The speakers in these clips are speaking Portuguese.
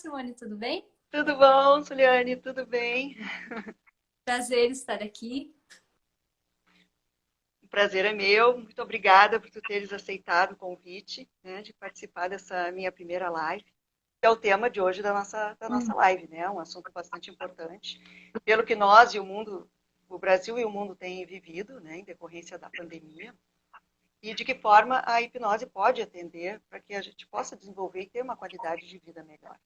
Simone, tudo bem? Tudo bom, Suliane? Tudo bem? Prazer estar aqui. O prazer é meu. Muito obrigada por tu teres aceitado o convite, né, de participar dessa minha primeira live, que é o tema de hoje da nossa live, né? Um assunto bastante importante, pelo que nós e o mundo, o Brasil e o mundo têm vivido, né, em decorrência da pandemia, e de que forma a hipnose pode atender para que a gente possa desenvolver e ter uma qualidade de vida melhor, né?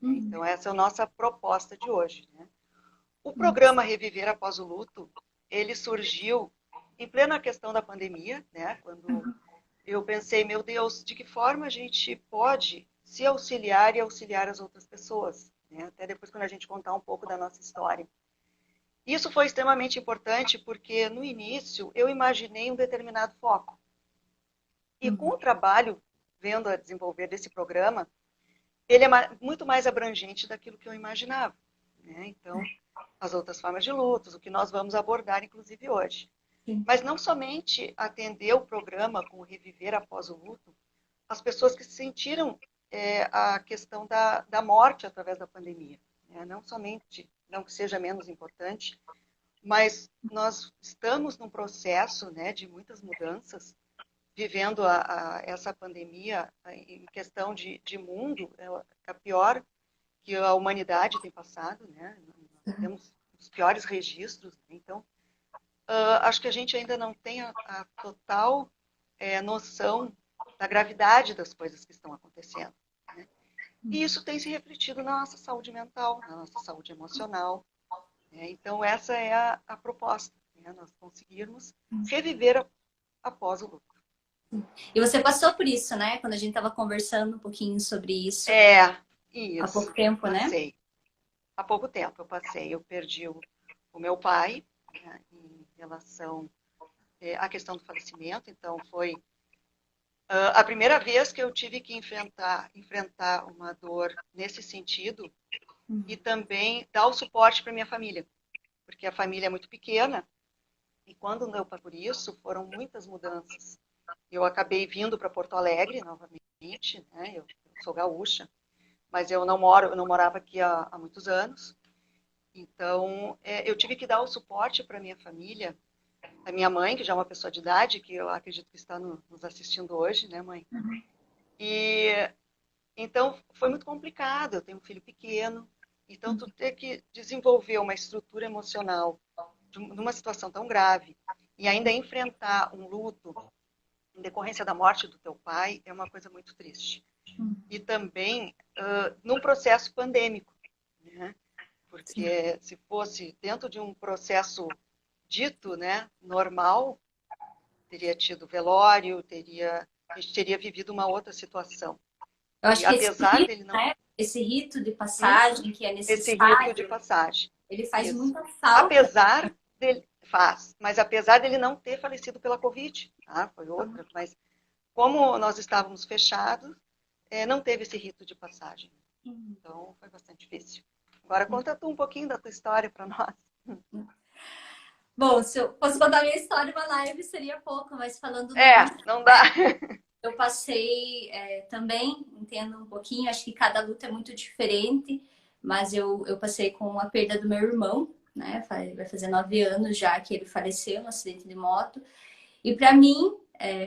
Uhum. Então, essa é a nossa proposta de hoje, né? O programa Reviver Após o Luto, ele surgiu em plena questão da pandemia, né? Quando eu pensei, meu Deus, de que forma a gente pode se auxiliar e auxiliar as outras pessoas, né? Até depois quando a gente contar um pouco da nossa história. Isso foi extremamente importante porque no início eu imaginei um determinado foco. E com Uhum. o trabalho vendo a desenvolver desse programa, ele é muito mais abrangente daquilo que eu imaginava, né? Então, as outras formas de lutos, o que nós vamos abordar, inclusive, hoje. Sim. Mas não somente atender o programa com o Reviver Após o Luto, as pessoas que sentiram a questão da morte através da pandemia, né? Não somente, não que seja menos importante, mas nós estamos num processo, né, de muitas mudanças, vivendo essa pandemia em questão de mundo, é a pior que a humanidade tem passado, né? Nós temos os piores registros, né? Então, acho que a gente ainda não tem a total noção da gravidade das coisas que estão acontecendo, né? E isso tem se refletido na nossa saúde mental, na nossa saúde emocional, né? Então, essa é a proposta, né? Nós conseguirmos reviver após o luto. E você passou por isso, né? Quando a gente estava conversando um pouquinho sobre isso É, há pouco isso, tempo, né? passei. Há pouco tempo eu passei, eu perdi o meu pai, né, em relação à questão do falecimento, então foi a primeira vez que eu tive que enfrentar uma dor nesse sentido e também dar o suporte para minha família, porque a família é muito pequena e quando deu por isso foram muitas mudanças. Eu acabei vindo para Porto Alegre novamente, né? Eu sou gaúcha, mas eu não morava aqui há muitos anos. Então, eu tive que dar o suporte para minha família, a minha mãe, que já é uma pessoa de idade, que eu acredito que está nos assistindo hoje, né, mãe? E então foi muito complicado. Eu tenho um filho pequeno, então tu ter que desenvolver uma estrutura emocional numa situação tão grave e ainda enfrentar um luto em decorrência da morte do teu pai é uma coisa muito triste. E também num processo pandêmico, né? Sim. Porque se fosse dentro de um processo dito, né, normal, teria tido velório, a gente teria vivido uma outra situação. Eu E acho que esse apesar rito, dele não, né? Esse rito de hum, passagem que é esse rito de necessário, passagem, ele faz isso. muita falta. Apesar dele mas apesar dele não ter falecido pela Covid, tá? Foi outra, mas como nós estávamos fechados, não teve esse rito de passagem. Então foi bastante difícil. Agora conta tu um pouquinho da tua história para nós. Bom, se eu fosse contar minha história, uma live seria pouco, mas falando do luto, Não dá. eu passei também, entendo um pouquinho, acho que cada luta é muito diferente, mas eu passei com a perda do meu irmão, né? Vai fazer 9 anos já que ele faleceu no acidente de moto. E para mim,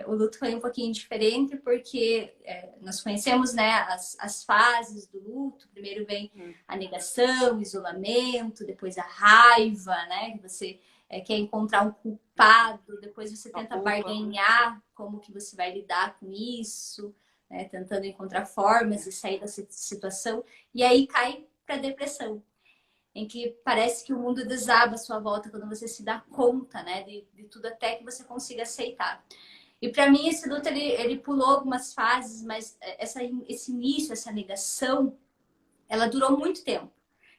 o luto foi um pouquinho diferente, porque nós conhecemos, né, as fases do luto. Primeiro vem a negação, o isolamento, depois a raiva, né? Que você quer encontrar um culpado, depois você A tenta culpa. barganhar como que você vai lidar com isso, né? Tentando encontrar formas de sair dessa situação. E aí cai para depressão, em que parece que o mundo desaba à sua volta quando você se dá conta, né, de tudo até que você consiga aceitar. E para mim esse luto ele pulou algumas fases, mas esse início, essa negação, ela durou muito tempo.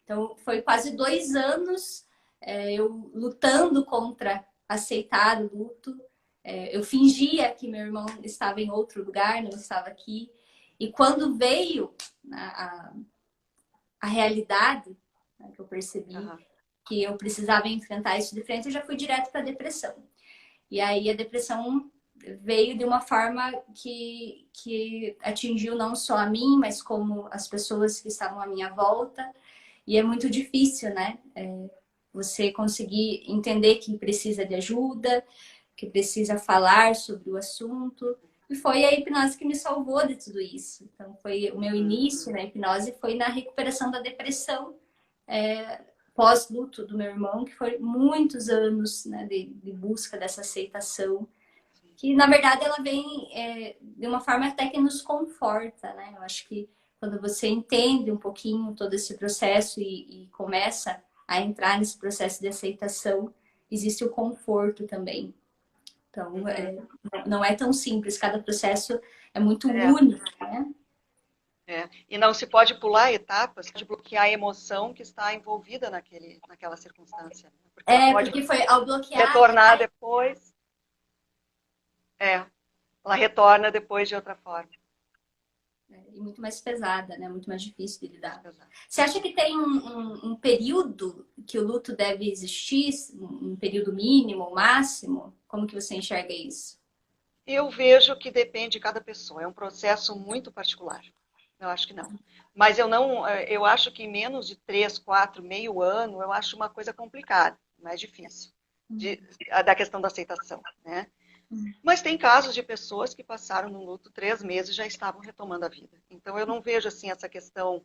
Então foi quase 2 anos eu lutando contra aceitar o luto. Eu fingia que meu irmão estava em outro lugar, não estava aqui. E quando veio a realidade, né, que eu percebi Uhum. que eu precisava enfrentar isso de frente, eu já fui direto para a depressão. E aí a depressão veio de uma forma que atingiu não só a mim, mas como as pessoas que estavam à minha volta. E é muito difícil, né? Você conseguir entender que precisa de ajuda, que precisa falar sobre o assunto. E foi a hipnose que me salvou de tudo isso. Então, foi o meu início na hipnose foi na recuperação da depressão pós-luto do meu irmão, que foi muitos anos, né, de busca dessa aceitação. Que, na verdade, ela vem de uma forma até que nos conforta, né? Eu acho que quando você entende um pouquinho todo esse processo e começa a entrar nesse processo de aceitação, existe o conforto também. Então, não é tão simples, cada processo é muito único, né? E não se pode pular etapas, de bloquear a emoção que está envolvida naquela circunstância. Porque ela pode porque foi ao bloquear... retornar depois. Ela retorna depois de outra forma. E muito mais pesada, né? Muito mais difícil de lidar. Você acha que tem um período que o luto deve existir? Um período mínimo, máximo? Como que você enxerga isso? Eu vejo que depende de cada pessoa. É um processo muito particular. Eu acho que não. Mas eu acho que menos de 3, 4, meio ano, eu acho uma coisa complicada, mais difícil, da questão da aceitação, né? Mas tem casos de pessoas que passaram no luto 3 meses e já estavam retomando a vida. Então eu não vejo assim essa questão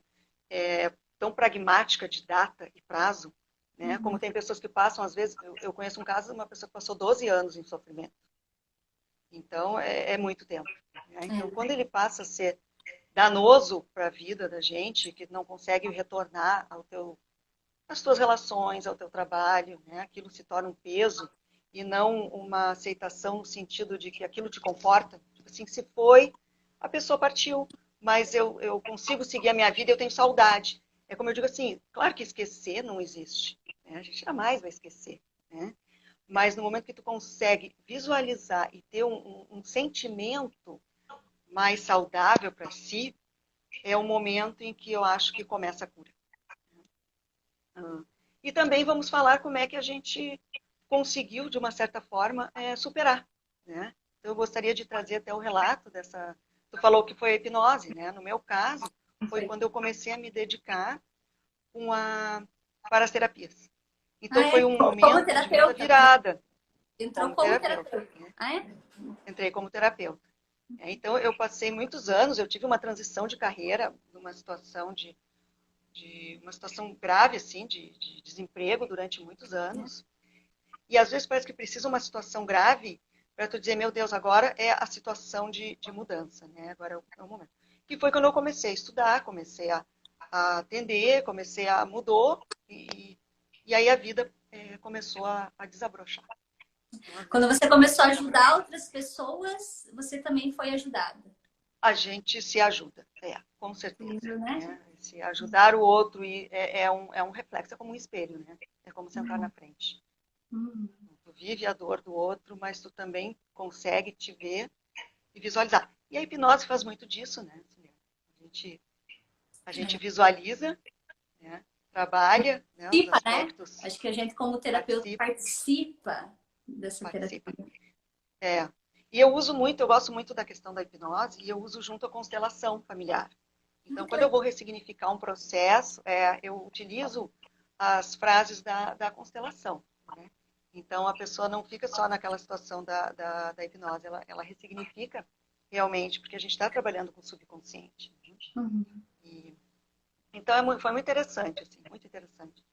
tão pragmática de data e prazo, né? Como tem pessoas que passam, às vezes, eu conheço um caso de uma pessoa que passou 12 anos em sofrimento. Então é muito tempo. Né? Então quando ele passa a ser danoso para a vida da gente, que não consegue retornar às tuas relações, ao teu trabalho, né? Aquilo se torna um peso e não uma aceitação no sentido de que aquilo te conforta. Tipo assim, se foi, a pessoa partiu, mas eu consigo seguir a minha vida, eu tenho saudade. É como eu digo assim, claro que esquecer não existe, né? A gente jamais vai esquecer, né? Mas no momento que tu consegue visualizar e ter um sentimento mais saudável para si, é o momento em que eu acho que começa a cura. E também vamos falar como é que a gente conseguiu, de uma certa forma, superar. Né? Então, eu gostaria de trazer até o relato dessa... Tu falou que foi a hipnose, né? No meu caso, foi quando eu comecei a me dedicar para as terapias. Então, foi um momento de muita virada. Entrou como terapeuta. Né? Entrei como terapeuta. Então, eu passei muitos anos, eu tive uma transição de carreira, numa situação uma situação grave, assim, de desemprego durante muitos anos. E às vezes parece que precisa uma situação grave para tu dizer, meu Deus, agora é a situação de mudança, né? Agora é o momento. Que foi quando eu comecei a estudar, comecei a atender, mudou, e aí a vida começou a desabrochar. Quando você começou a ajudar outras pessoas, você também foi ajudada. A gente se ajuda, com certeza. Né? Se ajudar o outro é um reflexo, é como um espelho, né? É como sentar na frente. Tu vive a dor do outro, mas tu também consegue te ver e visualizar. E a hipnose faz muito disso, né? A gente visualiza, né? Trabalha, né? Os aspectos. Né? Acho que a gente, como terapeuta, participa dessa terapia. E eu gosto muito da questão da hipnose e eu uso junto a constelação familiar. Então, quando eu vou ressignificar um processo, eu utilizo as frases da constelação. Né? Então, a pessoa não fica só naquela situação da hipnose, ela ressignifica realmente, porque a gente está trabalhando com o subconsciente. Né? Então, foi muito interessante, assim, muito interessante.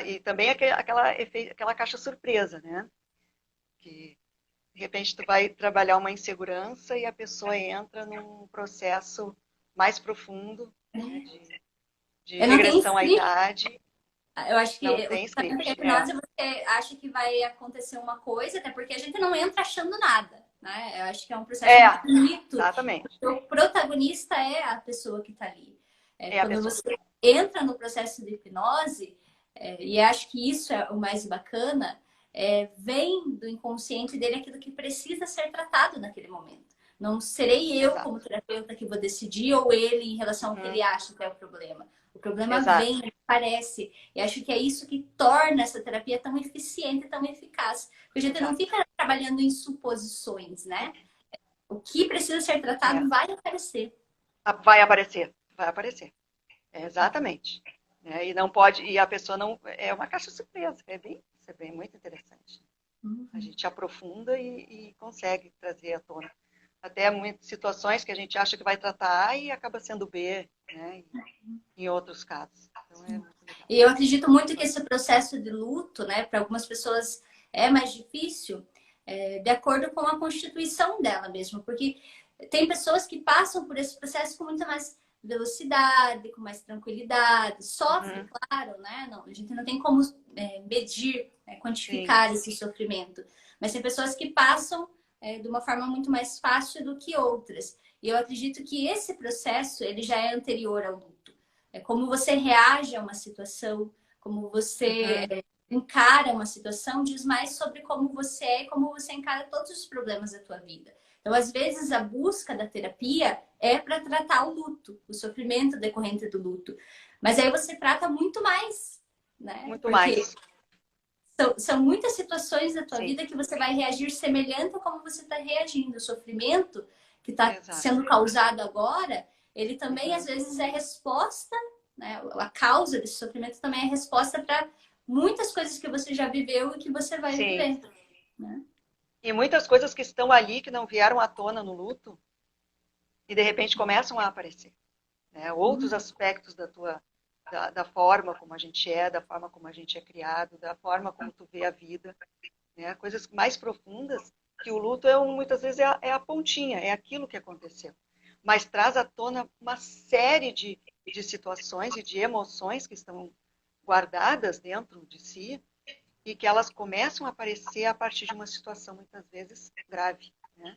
E também aquela caixa surpresa, né? Que de repente tu vai trabalhar uma insegurança e a pessoa entra num processo mais profundo, né, de regressão à idade. Eu acho que não tem script, a hipnose você acha que vai acontecer uma coisa, até porque a gente não entra achando nada, né? Eu acho que é um processo muito bonito. Exatamente. O protagonista é a pessoa que está ali. Quando você entra no processo de hipnose, e acho que isso é o mais bacana, vem do inconsciente dele aquilo que precisa ser tratado naquele momento. Não serei eu, Exato. como terapeuta, que vou decidir, ou ele em relação ao que ele Uhum. acha que é o problema. O problema Exato. vem, ele aparece. E acho que é isso que torna essa terapia tão eficiente, tão eficaz. Porque a gente não Exato. fica trabalhando em suposições, né? O que precisa ser É. tratado vai aparecer. Vai aparecer. Vai aparecer. É, exatamente. E não pode, e a pessoa não. É uma caixa surpresa. É bem muito interessante. A Uhum. gente aprofunda e consegue trazer à tona. Até muitas situações que a gente acha que vai tratar A e acaba sendo B, né? Em outros casos. Então é muito legal. E eu acredito muito que esse processo de luto, né, para algumas pessoas é mais difícil, de acordo com a constituição dela mesmo, porque tem pessoas que passam por esse processo com muita mais velocidade, com mais tranquilidade, sofre, Uhum. claro, né? Não, a gente não tem como medir, Sim, quantificar esse sofrimento, mas tem pessoas que passam de uma forma muito mais fácil do que outras. E eu acredito que esse processo ele já é anterior ao luto. É como você reage a uma situação, como você uhum. encara uma situação, diz mais sobre como você é e como você encara todos os problemas da tua vida. Então, às vezes, a busca da terapia é para tratar o luto, o sofrimento decorrente do luto. Mas aí você trata muito mais, né? Muito Porque mais. são muitas situações da tua Sim, vida que você vai reagir semelhante a como você está reagindo. O sofrimento que está exato. sendo causado agora, ele também às Uhum. vezes é resposta, né? A causa desse sofrimento também é resposta para muitas coisas que você já viveu e que você vai Sim. viver, né? E muitas coisas que estão ali, que não vieram à tona no luto, e de repente começam a aparecer. Né? Outros aspectos da forma como a gente é, da forma como a gente é criado, da forma como tu vê a vida, né? Coisas mais profundas, que o luto muitas vezes é a pontinha, é aquilo que aconteceu. Mas traz à tona uma série de situações e de emoções que estão guardadas dentro de si e que elas começam a aparecer a partir de uma situação muitas vezes grave, né?